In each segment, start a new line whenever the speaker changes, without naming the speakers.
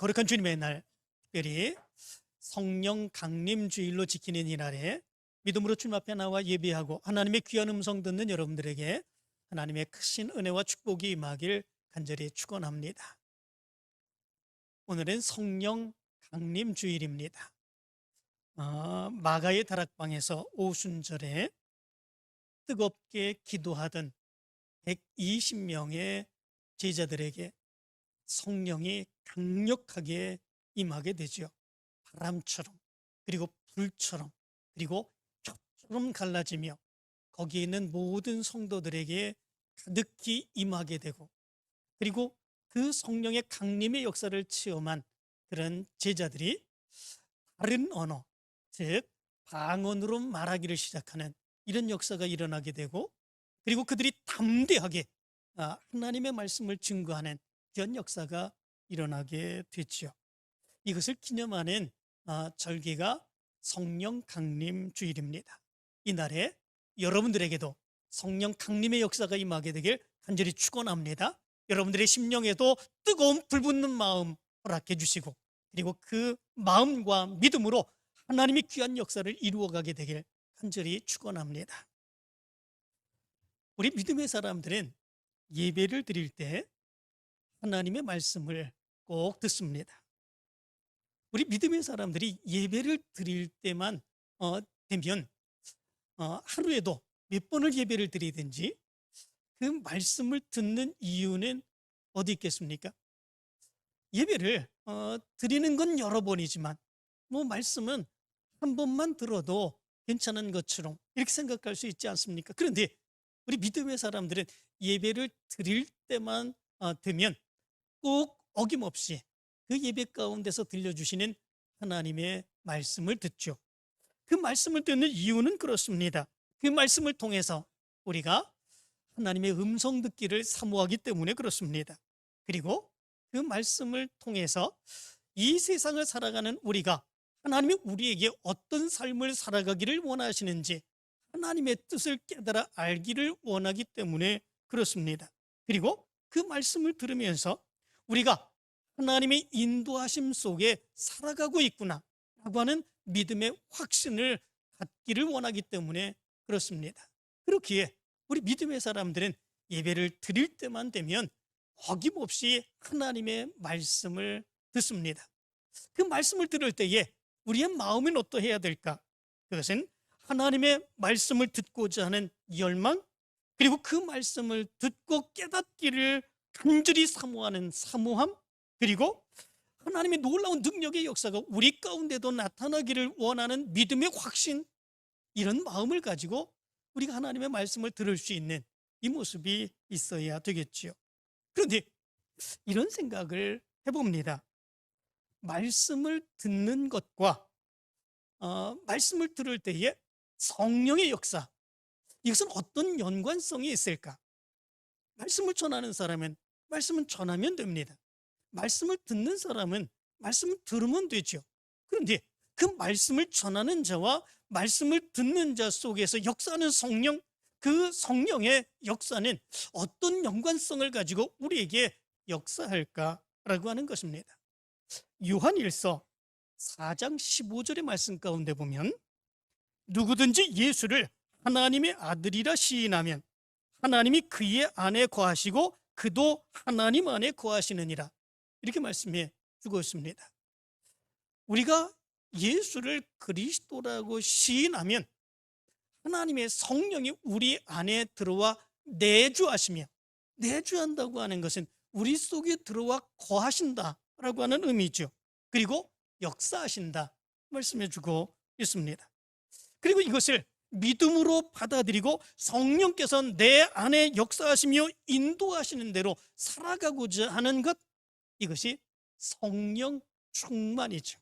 거룩한 주님의 날, 특별히 성령 강림 주일로 지키는 이날에 믿음으로 주님 앞에 나와 예배하고 하나님의 귀한 음성 듣는 여러분들에게 하나님의 크신 은혜와 축복이 임하길 간절히 축원합니다. 오늘은 성령 강림 주일입니다. 마가의 다락방에서 오순절에 뜨겁게 기도하던 120명의 제자들에게 성령이 강력하게 임하게 되죠. 바람처럼, 그리고 불처럼, 그리고 볕처럼 갈라지며 거기에 있는 모든 성도들에게 가득히 임하게 되고, 그리고 그 성령의 강림의 역사를 체험한 그런 제자들이 다른 언어, 즉 방언으로 말하기를 시작하는 이런 역사가 일어나게 되고, 그리고 그들이 담대하게 하나님의 말씀을 증거하는 그런 역사가 일어나게 됐죠. 이것을 기념하는 절기가 성령 강림 주일입니다. 이날에 여러분들에게도 성령 강림의 역사가 임하게 되길 간절히 축원합니다. 여러분들의 심령에도 뜨거운 불붙는 마음 허락해 주시고, 그리고 그 마음과 믿음으로 하나님의 귀한 역사를 이루어가게 되길 간절히 축원합니다. 우리 믿음의 사람들은 예배를 드릴 때 하나님의 말씀을 꼭 듣습니다. 우리 믿음의 사람들이 예배를 드릴 때만 되면 하루에도 몇 번을 예배를 드리든지 그 말씀을 듣는 이유는 어디 있겠습니까? 예배를 드리는 건 여러 번이지만 말씀은 한 번만 들어도 괜찮은 것처럼 이렇게 생각할 수 있지 않습니까? 그런데 우리 믿음의 사람들은 예배를 드릴 때만 되면 꼭 어김없이 그 예배 가운데서 들려주시는 하나님의 말씀을 듣죠. 그 말씀을 듣는 이유는 그렇습니다. 그 말씀을 통해서 우리가 하나님의 음성 듣기를 사모하기 때문에 그렇습니다. 그리고 그 말씀을 통해서 이 세상을 살아가는 우리가 하나님이 우리에게 어떤 삶을 살아가기를 원하시는지 하나님의 뜻을 깨달아 알기를 원하기 때문에 그렇습니다. 그리고 그 말씀을 들으면서 우리가 하나님의 인도하심 속에 살아가고 있구나 라고 하는 믿음의 확신을 갖기를 원하기 때문에 그렇습니다. 그렇기에 우리 믿음의 사람들은 예배를 드릴 때만 되면 어김없이 하나님의 말씀을 듣습니다. 그 말씀을 들을 때에 우리의 마음은 어떠해야 될까? 그것은 하나님의 말씀을 듣고자 하는 열망, 그리고 그 말씀을 듣고 깨닫기를 간절히 사모하는 사모함, 그리고 하나님의 놀라운 능력의 역사가 우리 가운데도 나타나기를 원하는 믿음의 확신, 이런 마음을 가지고 우리가 하나님의 말씀을 들을 수 있는 이 모습이 있어야 되겠지요. 그런데 이런 생각을 해봅니다. 말씀을 듣는 것과 말씀을 들을 때의 성령의 역사, 이것은 어떤 연관성이 있을까? 말씀을 전하는 사람은 말씀을 전하면 됩니다. 말씀을 듣는 사람은 말씀을 들으면 되죠. 그런데 그 말씀을 전하는 자와 말씀을 듣는 자 속에서 역사하는 성령, 그 성령의 역사는 어떤 연관성을 가지고 우리에게 역사할까라고 하는 것입니다. 요한일서 4장 15절의 말씀 가운데 보면 누구든지 예수를 하나님의 아들이라 시인하면 하나님이 그의 안에 거하시고 그도 하나님 안에 거하시느니라, 이렇게 말씀해 주고 있습니다. 우리가 예수를 그리스도라고 시인하면 하나님의 성령이 우리 안에 들어와 내주하시며, 내주한다고 하는 것은 우리 속에 들어와 거하신다라고 하는 의미죠. 그리고 역사하신다 말씀해 주고 있습니다. 그리고 이것을 믿음으로 받아들이고 성령께서 내 안에 역사하시며 인도하시는 대로 살아가고자 하는 것, 이것이 성령 충만이죠.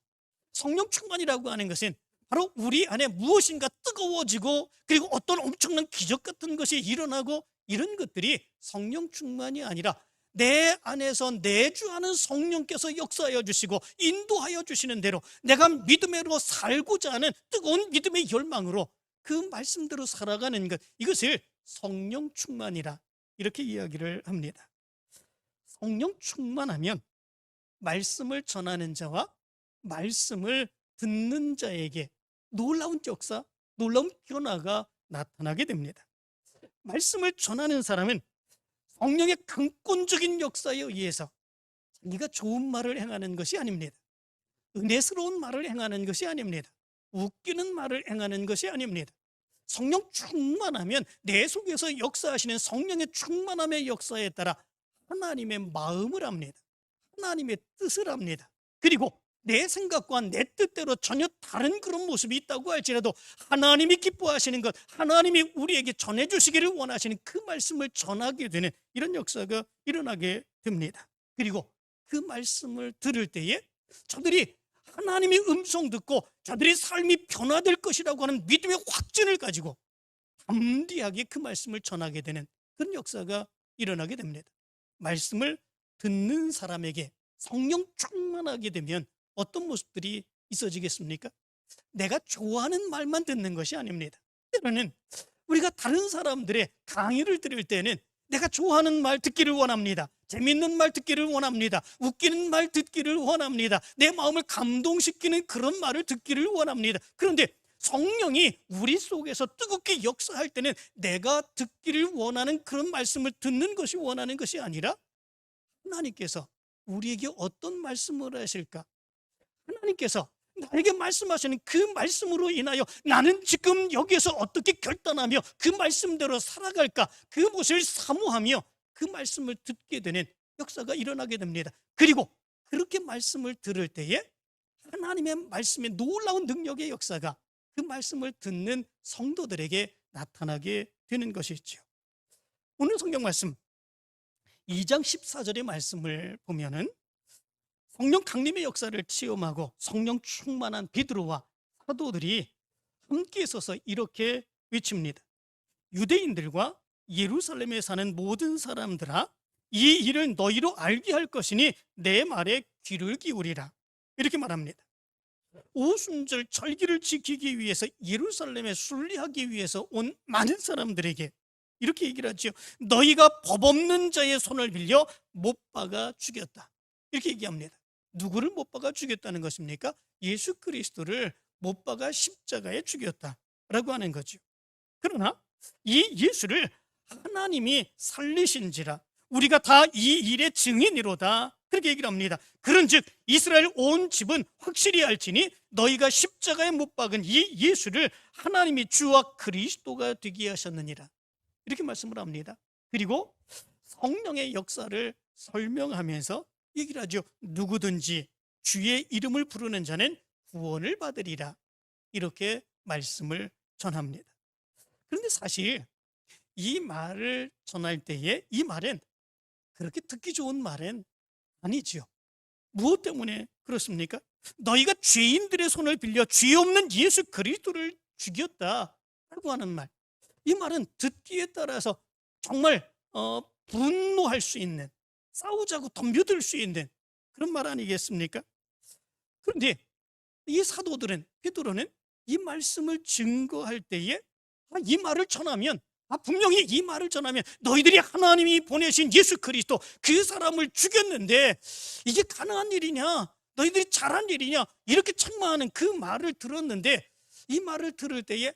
성령 충만이라고 하는 것은 바로 우리 안에 무엇인가 뜨거워지고, 그리고 어떤 엄청난 기적 같은 것이 일어나고, 이런 것들이 성령 충만이 아니라 내 안에서 내주하는 성령께서 역사하여 주시고 인도하여 주시는 대로 내가 믿음으로 살고자 하는 뜨거운 믿음의 열망으로 그 말씀대로 살아가는 것, 이것을 성령 충만이라 이렇게 이야기를 합니다. 성령 충만하면 말씀을 전하는 자와 말씀을 듣는 자에게 놀라운 역사, 놀라운 변화가 나타나게 됩니다. 말씀을 전하는 사람은 성령의 강권적인 역사에 의해서 자기가 좋은 말을 행하는 것이 아닙니다. 은혜스러운 말을 행하는 것이 아닙니다. 웃기는 말을 행하는 것이 아닙니다. 성령 충만하면 내 속에서 역사하시는 성령의 충만함의 역사에 따라 하나님의 마음을 압니다. 하나님의 뜻을 압니다. 그리고 내 생각과 내 뜻대로 전혀 다른 그런 모습이 있다고 할지라도 하나님이 기뻐하시는 것, 하나님이 우리에게 전해주시기를 원하시는 그 말씀을 전하게 되는 이런 역사가 일어나게 됩니다. 그리고 그 말씀을 들을 때에 저들이 하나님의 음성 듣고 저들의 삶이 변화될 것이라고 하는 믿음의 확신을 가지고 담대하게 그 말씀을 전하게 되는 그런 역사가 일어나게 됩니다. 말씀을 듣는 사람에게 성령 충만하게 되면 어떤 모습들이 있어지겠습니까? 내가 좋아하는 말만 듣는 것이 아닙니다. 때로는 우리가 다른 사람들의 강의를 들을 때는 내가 좋아하는 말 듣기를 원합니다. 재밌는 말 듣기를 원합니다. 웃기는 말 듣기를 원합니다. 내 마음을 감동시키는 그런 말을 듣기를 원합니다. 그런데 성령이 우리 속에서 뜨겁게 역사할 때는 내가 듣기를 원하는 그런 말씀을 듣는 것이 원하는 것이 아니라 하나님께서 우리에게 어떤 말씀을 하실까? 하나님께서 나에게 말씀하시는 그 말씀으로 인하여 나는 지금 여기에서 어떻게 결단하며 그 말씀대로 살아갈까? 그것을 사모하며 그 말씀을 듣게 되는 역사가 일어나게 됩니다. 그리고 그렇게 말씀을 들을 때에 하나님의 말씀의 놀라운 능력의 역사가 그 말씀을 듣는 성도들에게 나타나게 되는 것이죠. 오늘 성경 말씀 2장 14절의 말씀을 보면은 성령 강림의 역사를 체험하고 성령 충만한 베드로와 사도들이 함께 서서 이렇게 외칩니다. 유대인들과 예루살렘에 사는 모든 사람들아, 이 일을 너희로 알게 할 것이니 내 말에 귀를 기울이라. 이렇게 말합니다. 오순절 절기를 지키기 위해서 예루살렘에 순례하기 위해서 온 많은 사람들에게 이렇게 얘기를 하죠. 너희가 법 없는 자의 손을 빌려 못 박아 죽였다. 이렇게 얘기합니다. 누구를 못 박아 죽였다는 것입니까? 예수 그리스도를 못 박아 십자가에 죽였다라고 하는 거죠. 그러나 이 예수를 하나님이 살리신지라 우리가 다 이 일의 증인이로다, 그렇게 얘기를 합니다. 그런즉 이스라엘 온 집은 확실히 알지니 너희가 십자가에 못 박은 이 예수를 하나님이 주와 그리스도가 되게 하셨느니라, 이렇게 말씀을 합니다. 그리고 성령의 역사를 설명하면서 얘기를 하죠. 누구든지 주의 이름을 부르는 자는 구원을 받으리라, 이렇게 말씀을 전합니다. 그런데 사실 이 말을 전할 때에 이 말은 그렇게 듣기 좋은 말은 아니지요. 무엇 때문에 그렇습니까? 너희가 죄인들의 손을 빌려 죄 없는 예수 그리스도를 죽였다라고 하는 말, 이 말은 듣기에 따라서 정말 분노할 수 있는, 싸우자고 덤벼들 수 있는 그런 말 아니겠습니까? 그런데 이 사도들은, 베드로는 이 말씀을 증거할 때에 이 말을 전하면, 분명히 이 말을 전하면 너희들이 하나님이 보내신 예수 그리스도 그 사람을 죽였는데 이게 가능한 일이냐, 너희들이 잘한 일이냐, 이렇게 책망하는 그 말을 들었는데 이 말을 들을 때에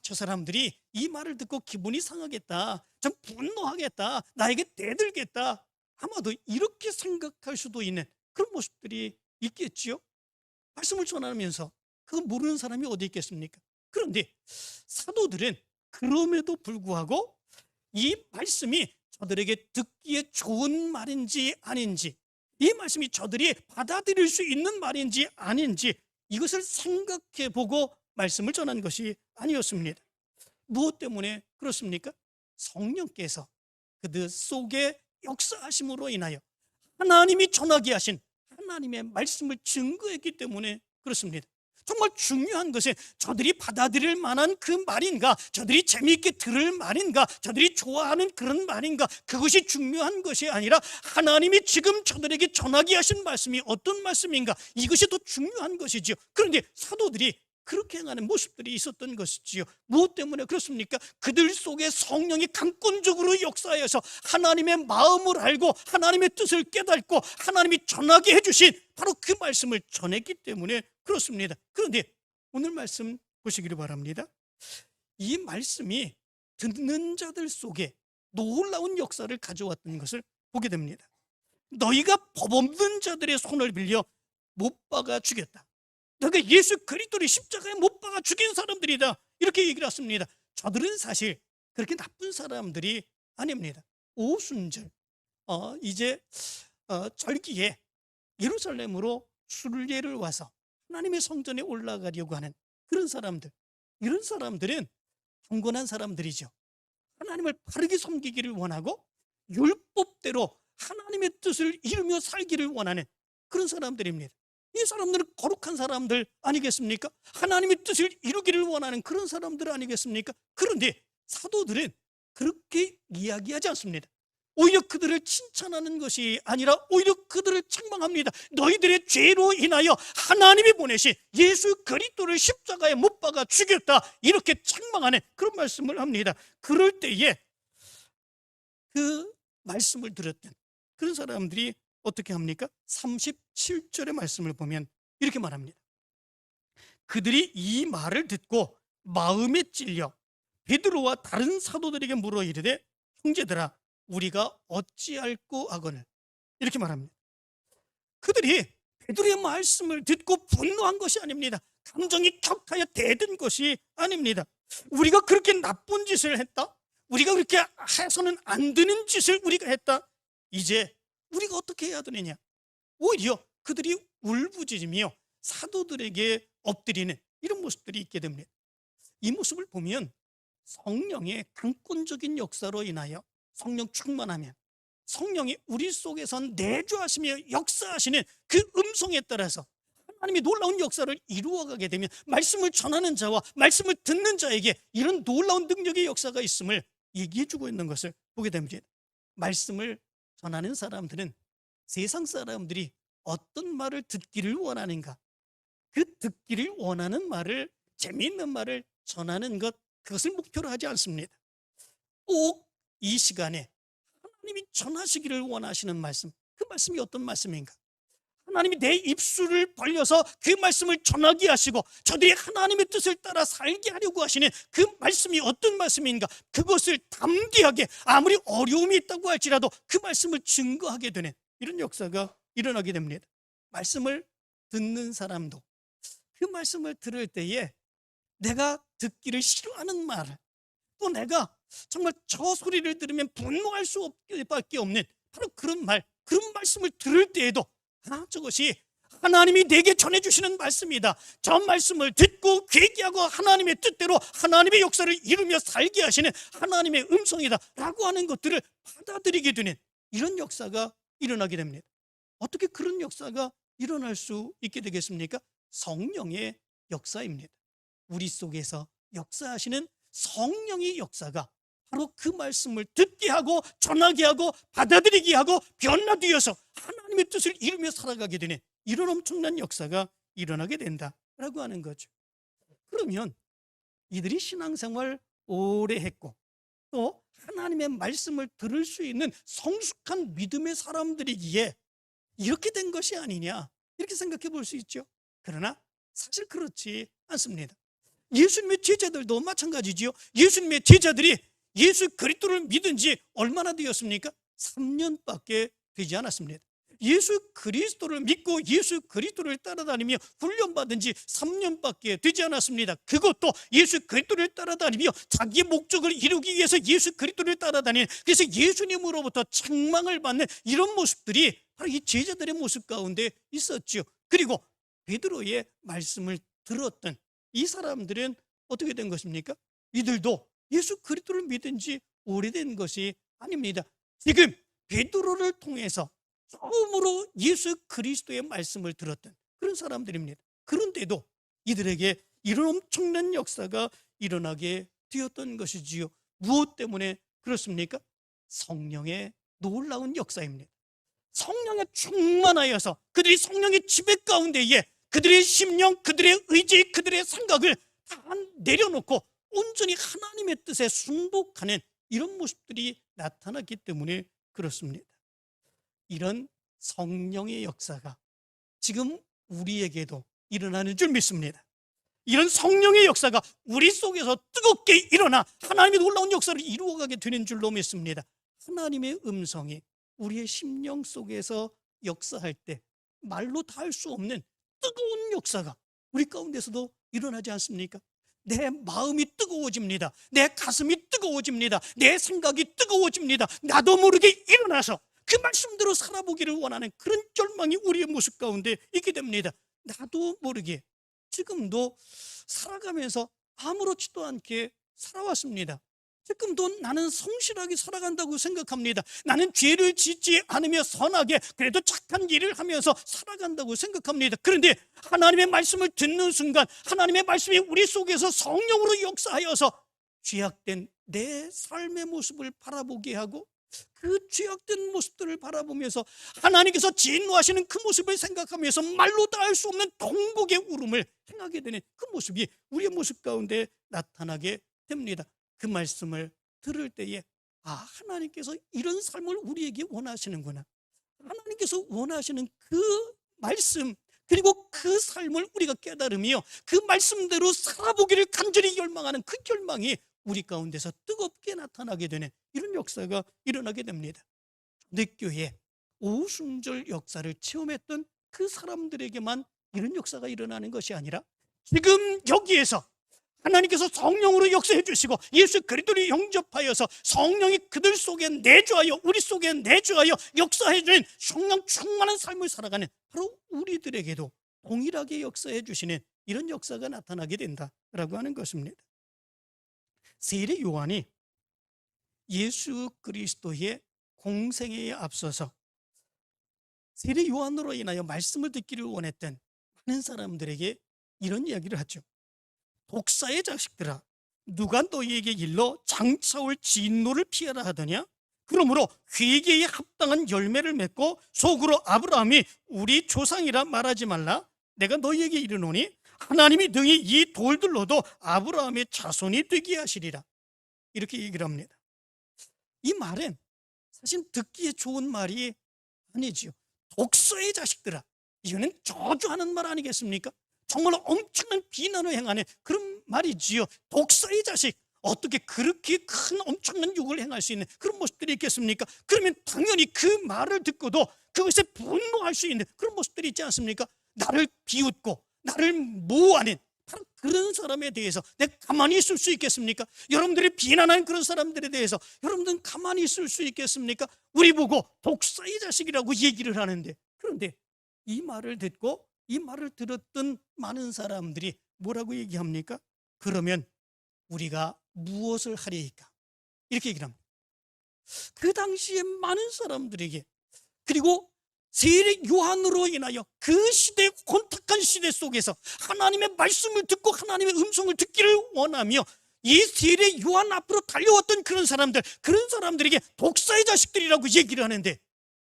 저 사람들이 이 말을 듣고 기분이 상하겠다, 좀 분노하겠다, 나에게 대들겠다, 아마도 이렇게 생각할 수도 있는 그런 모습들이 있겠지요. 말씀을 전하면서 그거 모르는 사람이 어디 있겠습니까? 그런데 사도들은 그럼에도 불구하고 이 말씀이 저들에게 듣기에 좋은 말인지 아닌지, 이 말씀이 저들이 받아들일 수 있는 말인지 아닌지, 이것을 생각해 보고 말씀을 전한 것이 아니었습니다. 무엇 때문에 그렇습니까? 성령께서 그들 속에 역사하심으로 인하여 하나님이 전하게 하신 하나님의 말씀을 증거했기 때문에 그렇습니다. 정말 중요한 것은 저들이 받아들일 만한 그 말인가, 저들이 재미있게 들을 말인가, 저들이 좋아하는 그런 말인가, 그것이 중요한 것이 아니라 하나님이 지금 저들에게 전하게 하신 말씀이 어떤 말씀인가, 이것이 더 중요한 것이죠. 그런데 사도들이 그렇게 행하는 모습들이 있었던 것이지요. 무엇 때문에 그렇습니까? 그들 속에 성령이 강권적으로 역사하여서 하나님의 마음을 알고 하나님의 뜻을 깨닫고 하나님이 전하게 해주신 바로 그 말씀을 전했기 때문에 그렇습니다. 그런데 오늘 말씀 보시기를 바랍니다. 이 말씀이 듣는 자들 속에 놀라운 역사를 가져왔던 것을 보게 됩니다. 너희가 법 없는 자들의 손을 빌려 못 박아 죽였다. 너희가 예수 그리스도를 십자가에 못 박아 죽인 사람들이다. 이렇게 얘기를 했습니다. 저들은 사실 그렇게 나쁜 사람들이 아닙니다. 오순절 이제 절기에 예루살렘으로 순례를 와서 하나님의 성전에 올라가려고 하는 그런 사람들, 이런 사람들은 경건한 사람들이죠. 하나님을 바르게 섬기기를 원하고 율법대로 하나님의 뜻을 이루며 살기를 원하는 그런 사람들입니다. 이 사람들은 거룩한 사람들 아니겠습니까? 하나님의 뜻을 이루기를 원하는 그런 사람들 아니겠습니까? 그런데 사도들은 그렇게 이야기하지 않습니다. 오히려 그들을 칭찬하는 것이 아니라 오히려 그들을 책망합니다. 너희들의 죄로 인하여 하나님이 보내신 예수 그리스도를 십자가에 못 박아 죽였다. 이렇게 책망하는 그런 말씀을 합니다. 그럴 때에 그 말씀을 들었던 그런 사람들이 어떻게 합니까? 37절의 말씀을 보면 이렇게 말합니다. 그들이 이 말을 듣고 마음에 찔려 베드로와 다른 사도들에게 물어 이르되 형제들아 우리가 어찌할꼬 하거늘, 이렇게 말합니다. 그들이 베드로의 말씀을 듣고 분노한 것이 아닙니다. 감정이 격하여 대든 것이 아닙니다. 우리가 그렇게 나쁜 짓을 했다, 우리가 그렇게 해서는 안 되는 짓을 우리가 했다, 이제 우리가 어떻게 해야 되느냐. 오히려 그들이 울부짖으며 사도들에게 엎드리는 이런 모습들이 있게 됩니다. 이 모습을 보면 성령의 강권적인 역사로 인하여 성령 충만하면 성령이 우리 속에서 내주하시며 역사하시는 그 음성에 따라서 하나님이 놀라운 역사를 이루어가게 되면 말씀을 전하는 자와 말씀을 듣는 자에게 이런 놀라운 능력의 역사가 있음을 얘기해주고 있는 것을 보게 됩니다. 말씀을 전하는 사람들은 세상 사람들이 어떤 말을 듣기를 원하는가, 그 듣기를 원하는 말을, 재미있는 말을 전하는 것, 그것을 목표로 하지 않습니다. 꼭 이 시간에 하나님이 전하시기를 원하시는 말씀, 그 말씀이 어떤 말씀인가? 하나님이 내 입술을 벌려서 그 말씀을 전하게 하시고 저들이 하나님의 뜻을 따라 살게 하려고 하시는 그 말씀이 어떤 말씀인가, 그것을 담대하게 아무리 어려움이 있다고 할지라도 그 말씀을 증거하게 되는 이런 역사가 일어나게 됩니다. 말씀을 듣는 사람도 그 말씀을 들을 때에 내가 듣기를 싫어하는 말을, 또 내가 정말 저 소리를 들으면 분노할 수밖에 없는 바로 그런 말, 그런 말씀을 들을 때에도 저것이 하나님이 내게 전해주시는 말씀이다, 저 말씀을 듣고 회개하고 하나님의 뜻대로 하나님의 역사를 이루며 살게 하시는 하나님의 음성이다 라고 하는 것들을 받아들이게 되는 이런 역사가 일어나게 됩니다. 어떻게 그런 역사가 일어날 수 있게 되겠습니까? 성령의 역사입니다. 우리 속에서 역사하시는 성령의 역사가 바로 그 말씀을 듣게 하고 전하게 하고 받아들이게 하고 변화되어서 하나님의 뜻을 이루며 살아가게 되는 이런 엄청난 역사가 일어나게 된다라고 하는 거죠. 그러면 이들이 신앙생활 오래 했고 또 하나님의 말씀을 들을 수 있는 성숙한 믿음의 사람들이기에 이렇게 된 것이 아니냐, 이렇게 생각해 볼 수 있죠. 그러나 사실 그렇지 않습니다. 예수님의 제자들도 마찬가지지요. 예수님의 제자들이 예수 그리스도를 믿은 지 얼마나 되었습니까? 3년밖에 되지 않았습니다. 예수 그리스도를 믿고 예수 그리스도를 따라다니며 훈련받은 지 3년밖에 되지 않았습니다. 그것도 예수 그리스도를 따라다니며 자기의 목적을 이루기 위해서 예수 그리스도를 따라다니는, 그래서 예수님으로부터 책망을 받는 이런 모습들이 바로 이 제자들의 모습 가운데 있었죠. 그리고 베드로의 말씀을 들었던 이 사람들은 어떻게 된 것입니까? 이들도 예수 그리스도를 믿은 지 오래된 것이 아닙니다. 지금 베드로를 통해서 처음으로 예수 그리스도의 말씀을 들었던 그런 사람들입니다. 그런데도 이들에게 이런 엄청난 역사가 일어나게 되었던 것이지요. 무엇 때문에 그렇습니까? 성령의 놀라운 역사입니다. 성령에 충만하여서 그들이 성령의 지배 가운데에 그들의 심령, 그들의 의지, 그들의 생각을 다 내려놓고 온전히 하나님의 뜻에 순복하는 이런 모습들이 나타났기 때문에 그렇습니다. 이런 성령의 역사가 지금 우리에게도 일어나는 줄 믿습니다. 이런 성령의 역사가 우리 속에서 뜨겁게 일어나 하나님의 놀라운 역사를 이루어가게 되는 줄로 믿습니다. 하나님의 음성이 우리의 심령 속에서 역사할 때 말로 다 할 수 없는 뜨거운 역사가 우리 가운데서도 일어나지 않습니까? 내 마음이 뜨거워집니다. 내 가슴이 뜨거워집니다. 내 생각이 뜨거워집니다. 나도 모르게 일어나서 그 말씀대로 살아보기를 원하는 그런 절망이 우리의 모습 가운데 있게 됩니다. 나도 모르게 지금도 살아가면서 아무렇지도 않게 살아왔습니다. 지금도 나는 성실하게 살아간다고 생각합니다. 나는 죄를 짓지 않으며 선하게 그래도 착한 일을 하면서 살아간다고 생각합니다. 그런데 하나님의 말씀을 듣는 순간 하나님의 말씀이 우리 속에서 성령으로 역사하여서 죄악된 내 삶의 모습을 바라보게 하고 그 죄악된 모습들을 바라보면서 하나님께서 진노하시는 그 모습을 생각하면서 말로 다 할 수 없는 통곡의 울음을 행하게 되는 그 모습이 우리의 모습 가운데 나타나게 됩니다. 그 말씀을 들을 때에 하나님께서 이런 삶을 우리에게 원하시는구나. 하나님께서 원하시는 그 말씀 그리고 그 삶을 우리가 깨달으며 그 말씀대로 살아보기를 간절히 열망하는 그 열망이 우리 가운데서 뜨겁게 나타나게 되는 이런 역사가 일어나게 됩니다. 초대교회 오순절 역사를 체험했던 그 사람들에게만 이런 역사가 일어나는 것이 아니라 지금 여기에서 하나님께서 성령으로 역사해 주시고 예수 그리스도를 영접하여서 성령이 그들 속에 내주하여 우리 속에 내주하여 역사해 주는 성령 충만한 삶을 살아가는 바로 우리들에게도 동일하게 역사해 주시는 이런 역사가 나타나게 된다라고 하는 것입니다. 세례 요한이 예수 그리스도의 공생애에 앞서서 세례 요한으로 인하여 말씀을 듣기를 원했던 많은 사람들에게 이런 이야기를 하죠. 독사의 자식들아, 누가 너희에게 일러 장차올 진노를 피하라 하더냐? 그러므로 회개에 합당한 열매를 맺고 속으로 아브라함이 우리 조상이라 말하지 말라. 내가 너희에게 이르노니 하나님이 능히 이 돌들로도 아브라함의 자손이 되게 하시리라. 이렇게 얘기를 합니다. 이 말은 사실 듣기에 좋은 말이 아니지요. 독사의 자식들아, 이거는 저주하는 말 아니겠습니까? 정말 엄청난 비난을 행하는 그런 말이지요. 독사의 자식, 어떻게 그렇게 큰 엄청난 욕을 행할 수 있는 그런 모습들이 있겠습니까? 그러면 당연히 그 말을 듣고도 그것에 분노할 수 있는 그런 모습들이 있지 않습니까? 나를 비웃고 나를 모하는 바로 그런 사람에 대해서 내가 가만히 있을 수 있겠습니까? 여러분들이 비난하는 그런 사람들에 대해서 여러분들은 가만히 있을 수 있겠습니까? 우리 보고 독사의 자식이라고 얘기를 하는데, 그런데 이 말을 듣고 이 말을 들었던 많은 사람들이 뭐라고 얘기합니까? 그러면 우리가 무엇을 하리이까? 이렇게 얘기를 합니다. 그 당시에 많은 사람들에게, 그리고 세례 요한으로 인하여 그 시대, 혼탁한 시대 속에서 하나님의 말씀을 듣고 하나님의 음성을 듣기를 원하며 이 세례 요한 앞으로 달려왔던 그런 사람들에게 독사의 자식들이라고 얘기를 하는데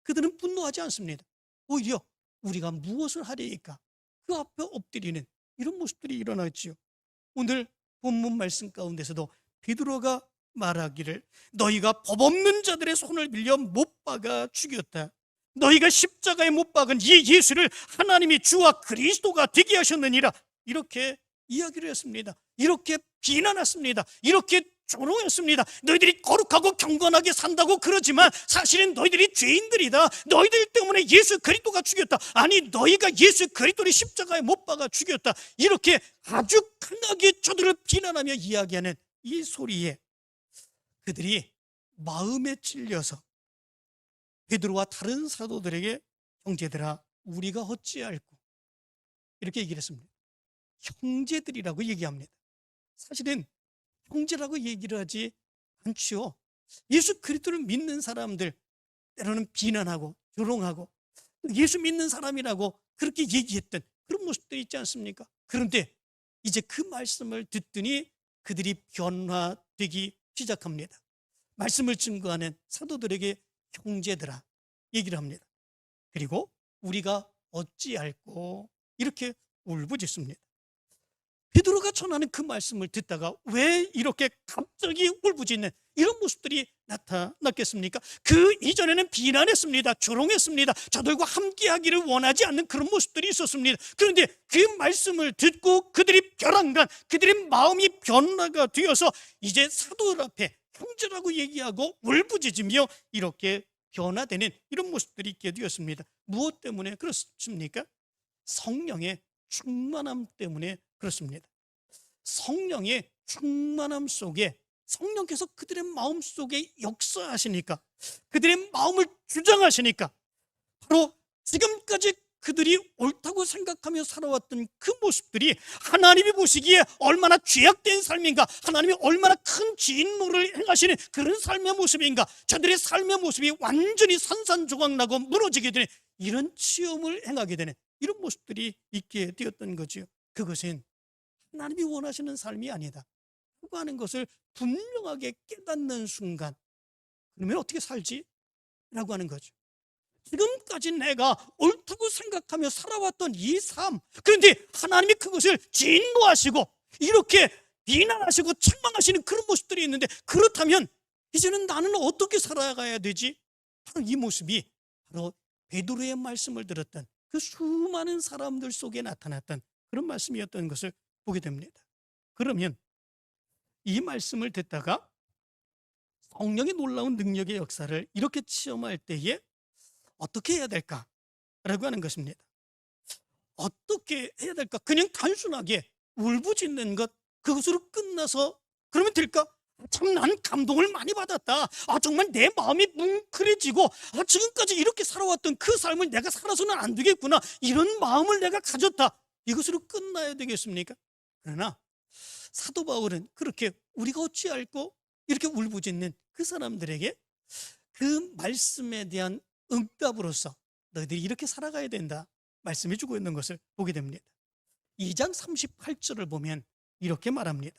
그들은 분노하지 않습니다. 오히려 우리가 무엇을 하리이까? 그 앞에 엎드리는 이런 모습들이 일어났지요. 오늘 본문 말씀 가운데서도 베드로가 말하기를 너희가 법 없는 자들의 손을 빌려 못 박아 죽였다. 너희가 십자가에 못 박은 이 예수를 하나님이 주와 그리스도가 되게 하셨느니라. 이렇게 이야기를 했습니다. 이렇게 비난했습니다. 이렇게 조롱했습니다. 너희들이 거룩하고 경건하게 산다고 그러지만 사실은 너희들이 죄인들이다. 너희들 때문에 예수 그리스도가 죽였다. 아니, 너희가 예수 그리스도를 십자가에 못 박아 죽였다. 이렇게 아주 강하게 저들을 비난하며 이야기하는 이 소리에 그들이 마음에 찔려서 베드로와 다른 사도들에게 형제들아, 우리가 어찌할꼬, 이렇게 얘기를 했습니다. 형제들이라고 얘기합니다. 사실은 형제라고 얘기를 하지 않지요. 예수 그리스도를 믿는 사람들 때로는 비난하고 조롱하고 예수 믿는 사람이라고 그렇게 얘기했던 그런 모습들이 있지 않습니까? 그런데 이제 그 말씀을 듣더니 그들이 변화되기 시작합니다. 말씀을 증거하는 사도들에게 형제들아 얘기를 합니다. 그리고 우리가 어찌할꼬 이렇게 울부짖습니다. 베드로가 전하는 그 말씀을 듣다가 왜 이렇게 갑자기 울부짖는 이런 모습들이 나타났겠습니까? 그 이전에는 비난했습니다. 조롱했습니다. 저들과 함께하기를 원하지 않는 그런 모습들이 있었습니다. 그런데 그 말씀을 듣고 그들이 벼랑간, 그들의 마음이 변화가 되어서 이제 사도들 앞에 형제라고 얘기하고 울부짖으며 이렇게 변화되는 이런 모습들이 있게 되었습니다. 무엇 때문에 그렇습니까? 성령의 충만함 때문에 그렇습니다. 성령의 충만함 속에 성령께서 그들의 마음 속에 역사하시니까, 그들의 마음을 주장하시니까, 바로 지금까지 그들이 옳다고 생각하며 살아왔던 그 모습들이 하나님이 보시기에 얼마나 죄악된 삶인가, 하나님이 얼마나 큰 진노를 행하시는 그런 삶의 모습인가, 저들의 삶의 모습이 완전히 산산조각나고 무너지게 되는 이런 체험을 행하게 되는 이런 모습들이 있게 되었던 거죠. 그것은 하나님이 원하시는 삶이 아니다 라고 하는 것을 분명하게 깨닫는 순간, 그러면 어떻게 살지? 라고 하는 거죠. 지금까지 내가 옳다고 생각하며 살아왔던 이 삶, 그런데 하나님이 그것을 진노하시고 이렇게 비난하시고 책망하시는 그런 모습들이 있는데, 그렇다면 이제는 나는 어떻게 살아가야 되지? 바로 이 모습이 바로 베드로의 말씀을 들었던 그 수많은 사람들 속에 나타났던 그런 말씀이었던 것을 보게 됩니다. 그러면 이 말씀을 듣다가 성령의 놀라운 능력의 역사를 이렇게 체험할 때에 어떻게 해야 될까라고 하는 것입니다. 어떻게 해야 될까? 그냥 단순하게 울부짖는 것, 그것으로 끝나서 그러면 될까? 참 난 감동을 많이 받았다. 정말 내 마음이 뭉클해지고 지금까지 이렇게 살아왔던 그 삶을 내가 살아서는 안 되겠구나, 이런 마음을 내가 가졌다. 이것으로 끝나야 되겠습니까? 그러나 사도 바울은 그렇게 우리가 어찌 알고 이렇게 울부짖는 그 사람들에게 그 말씀에 대한 응답으로서 너희들이 이렇게 살아가야 된다 말씀해 주고 있는 것을 보게 됩니다. 2장 38절을 보면 이렇게 말합니다.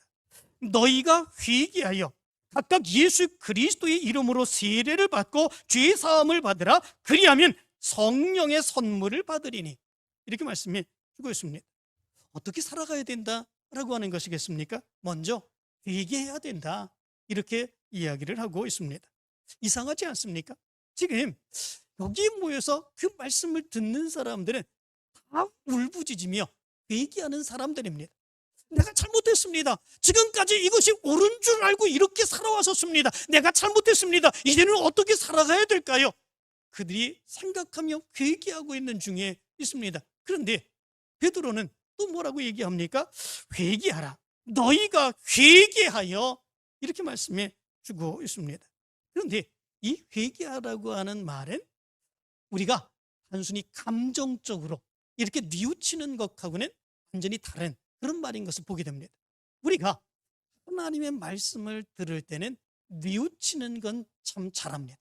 너희가 회개하여 각각 예수 그리스도의 이름으로 세례를 받고 죄 사함을 받으라. 그리하면 성령의 선물을 받으리니. 이렇게 말씀해 주고 있습니다. 어떻게 살아가야 된다라고 하는 것이겠습니까? 먼저 회개해야 된다, 이렇게 이야기를 하고 있습니다. 이상하지 않습니까? 지금 여기 모여서 그 말씀을 듣는 사람들은 다 울부짖으며 회개하는 사람들입니다. 내가 잘못했습니다. 지금까지 이것이 옳은 줄 알고 이렇게 살아왔었습니다. 내가 잘못했습니다. 이제는 어떻게 살아가야 될까요? 그들이 생각하며 회개하고 있는 중에 있습니다. 그런데 베드로는 또 뭐라고 얘기합니까? 회개하라. 너희가 회개하여, 이렇게 말씀해 주고 있습니다. 그런데 이 회개하라고 하는 말은 우리가 단순히 감정적으로 이렇게 뉘우치는 것하고는 완전히 다른 그런 말인 것을 보게 됩니다. 우리가 하나님의 말씀을 들을 때는 뉘우치는 건 참 잘합니다.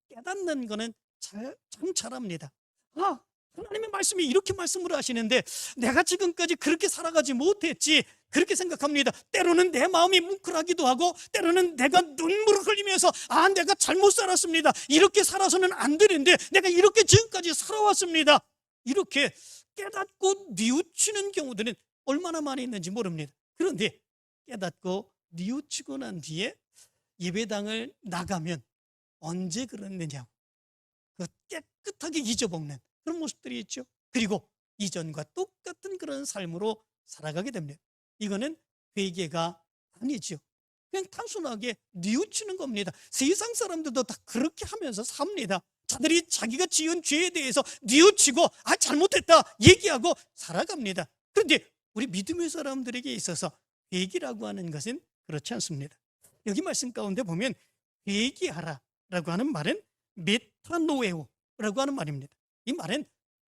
깨닫는 거는 참 잘합니다. 하나님의 말씀이 이렇게 말씀을 하시는데 내가 지금까지 그렇게 살아가지 못했지, 그렇게 생각합니다. 때로는 내 마음이 뭉클하기도 하고, 때로는 내가 눈물을 흘리면서 내가 잘못 살았습니다, 이렇게 살아서는 안 되는데 내가 이렇게 지금까지 살아왔습니다, 이렇게 깨닫고 뉘우치는 경우들은 얼마나 많이 있는지 모릅니다. 그런데 깨닫고 뉘우치고 난 뒤에 예배당을 나가면 언제 그랬느냐고 깨끗하게 잊어먹는 그런 모습들이 있죠. 그리고 이전과 똑같은 그런 삶으로 살아가게 됩니다. 이거는 회개가 아니죠. 그냥 단순하게 뉘우치는 겁니다. 세상 사람들도 다 그렇게 하면서 삽니다. 자들이 자기가 지은 죄에 대해서 뉘우치고 잘못했다 얘기하고 살아갑니다. 그런데 우리 믿음의 사람들에게 있어서 회개라고 하는 것은 그렇지 않습니다. 여기 말씀 가운데 보면 회개하라라고 하는 말은 메타노에오라고 하는 말입니다. 이 말은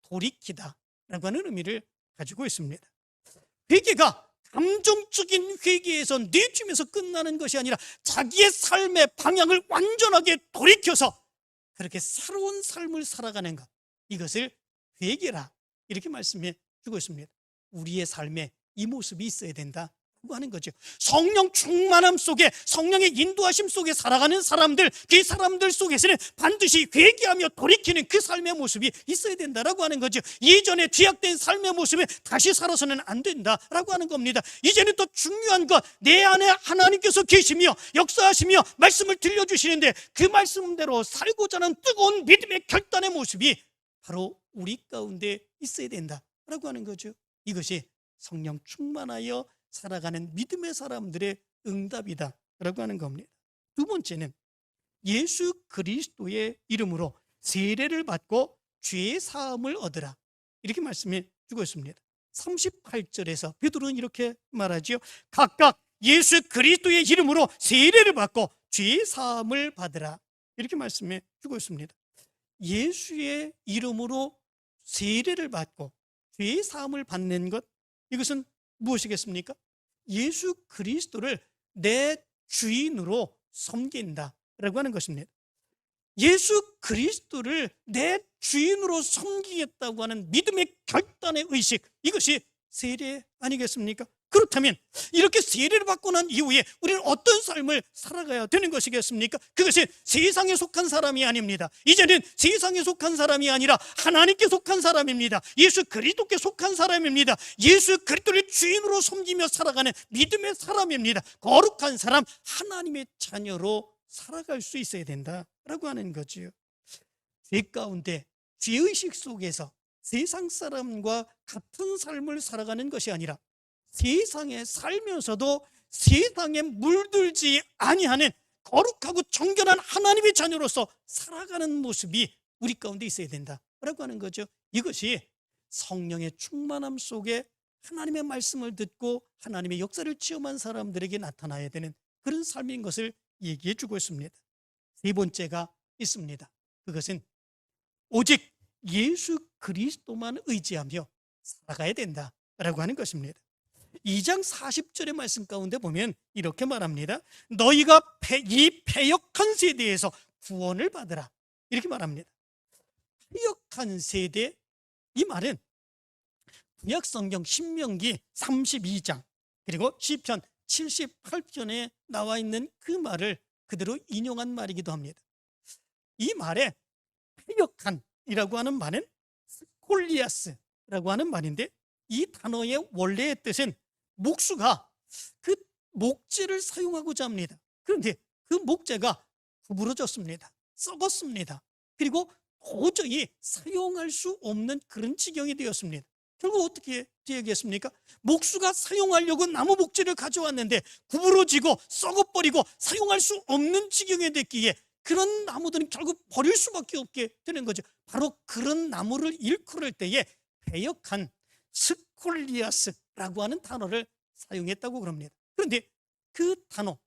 돌이키다 라고 하는 의미를 가지고 있습니다. 회개가 감정적인 회개에서 뉘우치면서 끝나는 것이 아니라 자기의 삶의 방향을 완전하게 돌이켜서 그렇게 새로운 삶을 살아가는 것, 이것을 회개라 이렇게 말씀해 주고 있습니다. 우리의 삶에 이 모습이 있어야 된다 하는 거죠. 성령 충만함 속에, 성령의 인도하심 속에 살아가는 사람들, 그 사람들 속에서는 반드시 회개하며 돌이키는 그 삶의 모습이 있어야 된다라고 하는 거죠. 이전에 죄악된 삶의 모습에 다시 살아서는 안 된다라고 하는 겁니다. 이제는 또 중요한 것, 내 안에 하나님께서 계시며 역사하시며 말씀을 들려주시는데 그 말씀대로 살고자 하는 뜨거운 믿음의 결단의 모습이 바로 우리 가운데 있어야 된다라고 하는 거죠. 이것이 성령 충만하여 살아가는 믿음의 사람들의 응답이다 라고 하는 겁니다. 두 번째는 예수 그리스도의 이름으로 세례를 받고 죄의 사함을 얻으라, 이렇게 말씀해 주고 있습니다. 38절에서 베드로는 이렇게 말하지요. 각각 예수 그리스도의 이름으로 세례를 받고 죄의 사함을 받으라, 이렇게 말씀해 주고 있습니다. 예수의 이름으로 세례를 받고 죄의 사함을 받는 것, 이것은 무엇이겠습니까? 예수 그리스도를 내 주인으로 섬긴다라고 하는 것입니다. 예수 그리스도를 내 주인으로 섬기겠다고 하는 믿음의 결단의 의식, 이것이 세례 아니겠습니까? 그렇다면 이렇게 세례를 받고 난 이후에 우리는 어떤 삶을 살아가야 되는 것이겠습니까? 그것이 세상에 속한 사람이 아닙니다. 이제는 세상에 속한 사람이 아니라 하나님께 속한 사람입니다. 예수 그리스도께 속한 사람입니다. 예수 그리스도를 주인으로 섬기며 살아가는 믿음의 사람입니다. 거룩한 사람, 하나님의 자녀로 살아갈 수 있어야 된다라고 하는 거지요. 죄 가운데, 죄의식 속에서 세상 사람과 같은 삶을 살아가는 것이 아니라 세상에 살면서도 세상에 물들지 아니하는 거룩하고 정결한 하나님의 자녀로서 살아가는 모습이 우리 가운데 있어야 된다라고 하는 거죠. 이것이 성령의 충만함 속에 하나님의 말씀을 듣고 하나님의 역사를 체험한 사람들에게 나타나야 되는 그런 삶인 것을 얘기해 주고 있습니다. 세 번째가 있습니다. 그것은 오직 예수 그리스도만 의지하며 살아가야 된다라고 하는 것입니다. 2장 40절의 말씀 가운데 보면 이렇게 말합니다. 너희가 이 패역한 세대에서 구원을 받으라, 이렇게 말합니다. 패역한 세대, 이 말은 구약성경 신명기 32장 그리고 시편 78편에 나와 있는 그 말을 그대로 인용한 말이기도 합니다. 이 말에 패역한이라고 하는 말은 스콜리아스라고 하는 말인데, 이 단어의 원래의 뜻은 목수가 그 목재를 사용하고자 합니다. 그런데 그 목재가 구부러졌습니다. 썩었습니다. 그리고 도저히 사용할 수 없는 그런 지경이 되었습니다. 결국 어떻게 되겠습니까? 목수가 사용하려고 나무 목재를 가져왔는데 구부러지고 썩어버리고 사용할 수 없는 지경이 됐기에 그런 나무들은 결국 버릴 수밖에 없게 되는 거죠. 바로 그런 나무를 일컬을 때에 패역한 스콜리아스라고 하는 단어를 사용했다고 그럽니다. 그런데 그 단어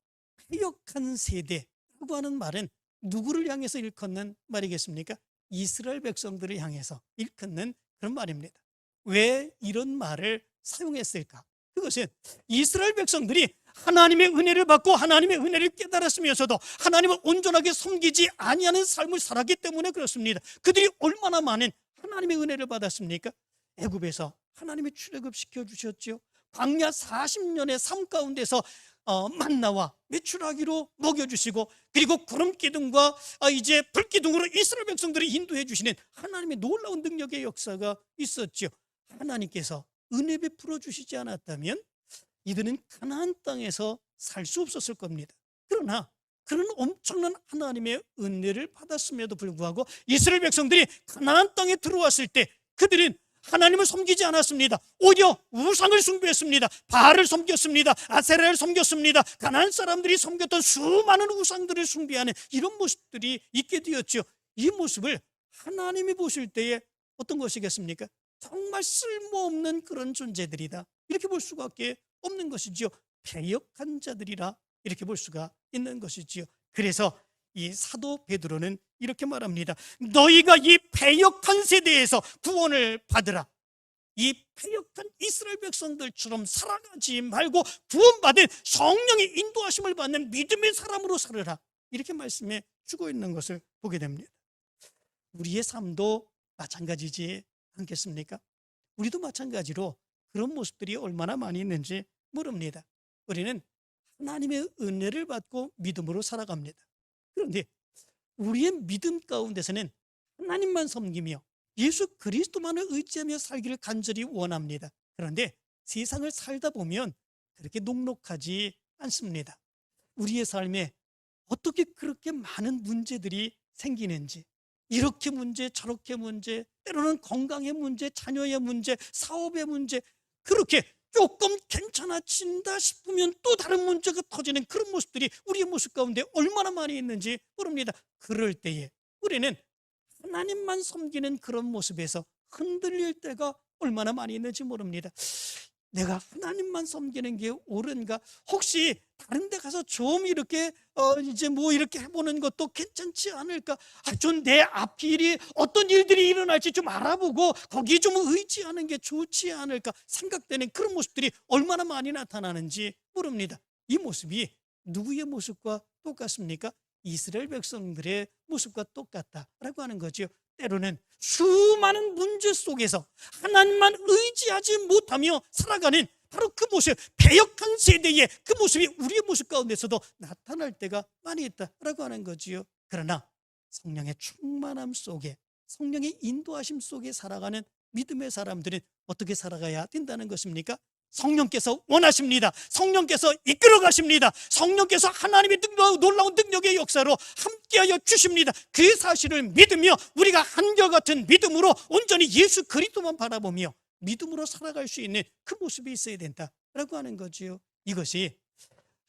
패역한 세대라고 하는 말은 누구를 향해서 일컫는 말이겠습니까? 이스라엘 백성들을 향해서 일컫는 그런 말입니다. 왜 이런 말을 사용했을까? 그것은 이스라엘 백성들이 하나님의 은혜를 받고 하나님의 은혜를 깨달았으면서도 하나님을 온전하게 섬기지 아니하는 삶을 살았기 때문에 그렇습니다. 그들이 얼마나 많은 하나님의 은혜를 받았습니까? 애굽에서 하나님이 출애굽시켜 주셨죠. 광야 40년의 삶 가운데서 만나와 메추라기로 먹여주시고, 그리고 구름 기둥과 이제 불 기둥으로 이스라엘 백성들을 인도해 주시는 하나님의 놀라운 능력의 역사가 있었죠. 하나님께서 은혜 베풀어 주시지 않았다면 이들은 가나안 땅에서 살 수 없었을 겁니다. 그러나 그런 엄청난 하나님의 은혜를 받았음에도 불구하고 이스라엘 백성들이 가나안 땅에 들어왔을 때 그들은 하나님을 섬기지 않았습니다. 오히려 우상을 숭배했습니다. 바알을 섬겼습니다. 아세라를 섬겼습니다. 가나안 사람들이 섬겼던 수많은 우상들을 숭배하는 이런 모습들이 있게 되었죠. 이 모습을 하나님이 보실 때에 어떤 것이겠습니까? 정말 쓸모없는 그런 존재들이다, 이렇게 볼 수밖에 없는 것이지요. 패역한 자들이라 이렇게 볼 수가 있는 것이지요. 그래서 이 사도 베드로는 이렇게 말합니다. 너희가 이 패역한 세대에서 구원을 받으라. 이 패역한 이스라엘 백성들처럼 살아가지 말고 구원받은 성령의 인도하심을 받는 믿음의 사람으로 살아라, 이렇게 말씀해 주고 있는 것을 보게 됩니다. 우리의 삶도 마찬가지지 않겠습니까? 우리도 마찬가지로 그런 모습들이 얼마나 많이 있는지 모릅니다. 우리는 하나님의 은혜를 받고 믿음으로 살아갑니다. 그런데 우리의 믿음 가운데서는 하나님만 섬기며 예수 그리스도만을 의지하며 살기를 간절히 원합니다. 그런데 세상을 살다 보면 그렇게 녹록하지 않습니다. 우리의 삶에 어떻게 그렇게 많은 문제들이 생기는지, 이렇게 문제 저렇게 문제, 때로는 건강의 문제, 자녀의 문제, 사업의 문제, 그렇게 조금 괜찮아진다 싶으면 또 다른 문제가 터지는 그런 모습들이 우리의 모습 가운데 얼마나 많이 있는지 모릅니다. 그럴 때에 우리는 하나님만 섬기는 그런 모습에서 흔들릴 때가 얼마나 많이 있는지 모릅니다. 내가 하나님만 섬기는 게 옳은가? 혹시 다른 데 가서 좀 이렇게 이제 뭐 이렇게 해보는 것도 괜찮지 않을까? 좀 내 앞일이 어떤 일들이 일어날지 좀 알아보고 거기 좀 의지하는 게 좋지 않을까 생각되는 그런 모습들이 얼마나 많이 나타나는지 모릅니다. 이 모습이 누구의 모습과 똑같습니까? 이스라엘 백성들의 모습과 똑같다라고 하는 거죠. 때로는 수많은 문제 속에서 하나님만 의지하지 못하며 살아가는 바로 그 모습, 배역한 세대의 그 모습이 우리의 모습 가운데서도 나타날 때가 많이 있다라고 하는 거지요. 그러나 성령의 충만함 속에, 성령의 인도하심 속에 살아가는 믿음의 사람들은 어떻게 살아가야 된다는 것입니까? 성령께서 원하십니다. 성령께서 이끌어 가십니다. 성령께서 하나님의 놀라운 능력의 역사로 함께하여 주십니다. 그 사실을 믿으며 우리가 한결같은 믿음으로 온전히 예수 그리스도만 바라보며 믿음으로 살아갈 수 있는 그 모습이 있어야 된다라고 하는 거지요. 이것이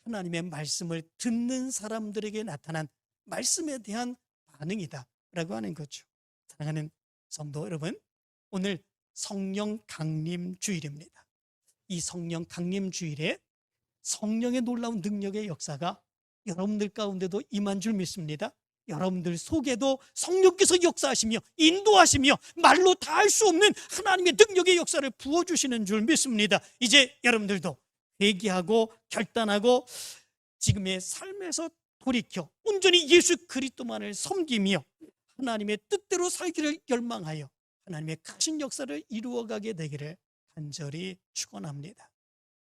하나님의 말씀을 듣는 사람들에게 나타난 말씀에 대한 반응이다라고 하는 거죠. 사랑하는 성도 여러분, 오늘 성령 강림 주일입니다. 이 성령 강림 주일에 성령의 놀라운 능력의 역사가 여러분들 가운데도 임한 줄 믿습니다. 여러분들 속에도 성령께서 역사하시며 인도하시며 말로 다 할 수 없는 하나님의 능력의 역사를 부어주시는 줄 믿습니다. 이제 여러분들도 회개하고 결단하고 지금의 삶에서 돌이켜 온전히 예수 그리스도만을 섬기며 하나님의 뜻대로 살기를 열망하여 하나님의 크신 역사를 이루어가게 되기를 간절히 축원합니다.